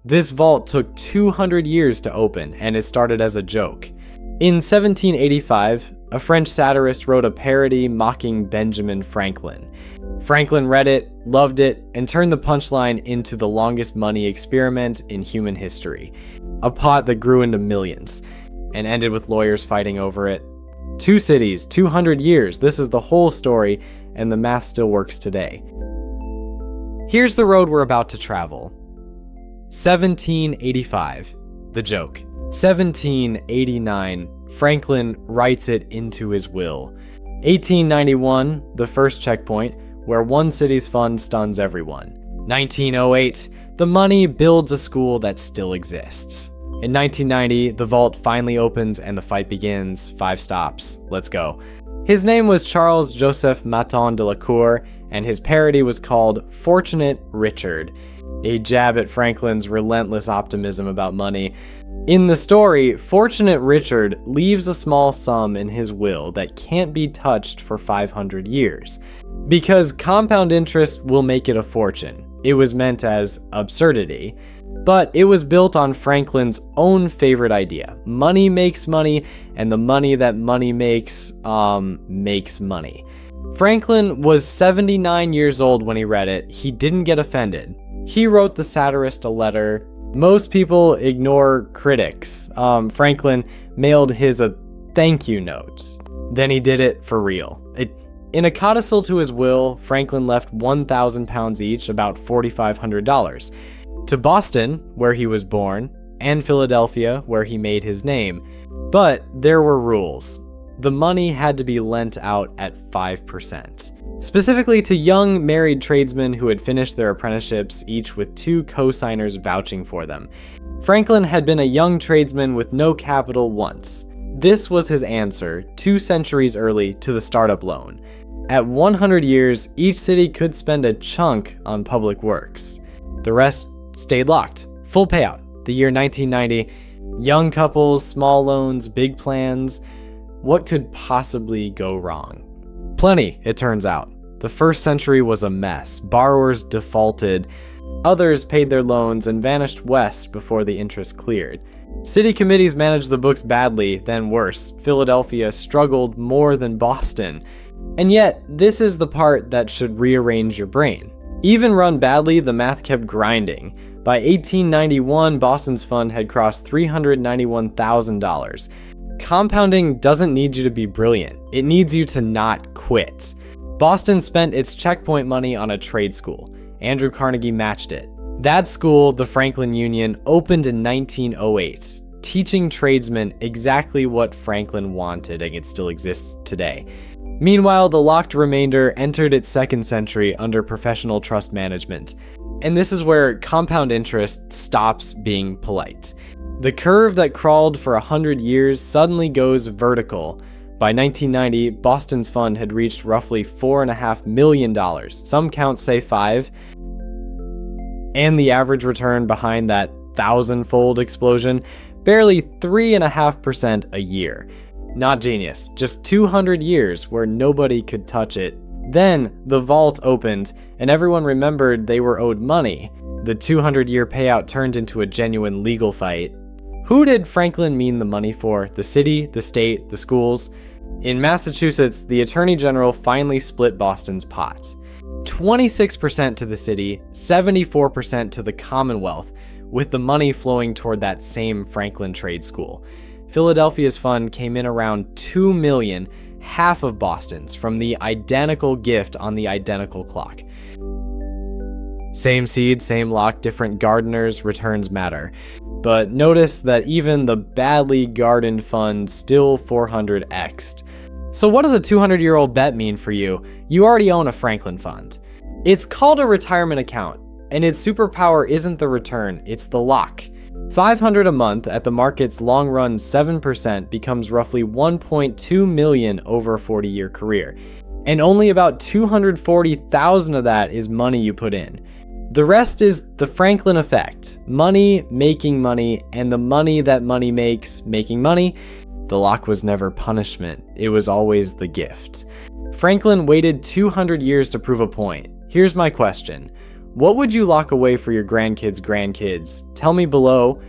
This vault took 200 years to open, and it started as a joke. In 1785, a French satirist wrote a parody mocking Benjamin Franklin. Franklin read it, loved it, and turned the punchline into the longest money experiment in human history. A pot that grew into millions, and ended with lawyers fighting over it. 2 cities, 200 years, this is the whole story, and the math still works today. Here's the road we're about to travel. 1785, the joke. 1789, Franklin writes it into his will. 1891, the first checkpoint, where one city's fund stuns everyone. 1908, the money builds a school that still exists. In 1990, the vault finally opens and the fight begins. 5 stops. Let's go. His name was Charles Joseph Maton de la Cour, and his parody was called Fortunate Richard, a jab at Franklin's relentless optimism about money. In the story, Fortunate Richard leaves a small sum in his will that can't be touched for 500 years. Because compound interest will make it a fortune. It was meant as absurdity. But it was built on Franklin's own favorite idea. Money makes money, and the money that money makes money. Franklin was 79 years old when he read it. He didn't get offended. He wrote the satirist a letter. Most people ignore critics. Franklin mailed his a thank you note. Then he did it for real. In a codicil to his will, Franklin left 1,000 pounds each, about $4,500, to Boston, where he was born, and Philadelphia, where he made his name. But there were rules. The money had to be lent out at 5%. Specifically to young married tradesmen who had finished their apprenticeships, each with 2 co-signers vouching for them. Franklin had been a young tradesman with no capital once. This was his answer, 2 centuries early, to the startup loan. At 100 years, each city could spend a chunk on public works. The rest stayed locked. Full payout. The year 1990. Young couples, small loans, big plans. What could possibly go wrong? Plenty, it turns out. The first century was a mess. Borrowers defaulted. Others paid their loans and vanished west before the interest cleared. City committees managed the books badly, then worse. Philadelphia struggled more than Boston. And yet, this is the part that should rearrange your brain. Even run badly, the math kept grinding. By 1891, Boston's fund had crossed $391,000. Compounding doesn't need you to be brilliant. It needs you to not quit. Boston spent its checkpoint money on a trade school. Andrew Carnegie matched it. That school, the Franklin Union, opened in 1908, teaching tradesmen exactly what Franklin wanted, and it still exists today. Meanwhile, the locked remainder entered its 2nd century under professional trust management. And this is where compound interest stops being polite. The curve that crawled for 100 years suddenly goes vertical. By 1990, Boston's fund had reached roughly $4.5 million. Some counts say 5. And the average return behind that 1,000-fold explosion, barely 3.5% a year. Not genius, just 200 years where nobody could touch it. Then the vault opened, and everyone remembered they were owed money. The 200-year payout turned into a genuine legal fight. Who did Franklin mean the money for? The city, the state, the schools? In Massachusetts, the Attorney General finally split Boston's pot. 26% to the city, 74% to the Commonwealth, with the money flowing toward that same Franklin trade school. Philadelphia's fund came in around $2 million, half of Boston's, from the identical gift on the identical clock. Same seed, same lock, different gardeners, returns matter. But notice that even the badly gardened fund still 400x'd. So what does a 200-year-old bet mean for you? You already own a Franklin fund. It's called a retirement account, and its superpower isn't the return, it's the lock. $500 a month at the market's long-run 7% becomes roughly $1.2 million over a 40-year career. And only about $240,000 of that is money you put in. The rest is the Franklin effect. Money making money, and the money that money makes making money. The lock was never punishment. It was always the gift. Franklin waited 200 years to prove a point. Here's my question. What would you lock away for your grandkids' grandkids? Tell me below.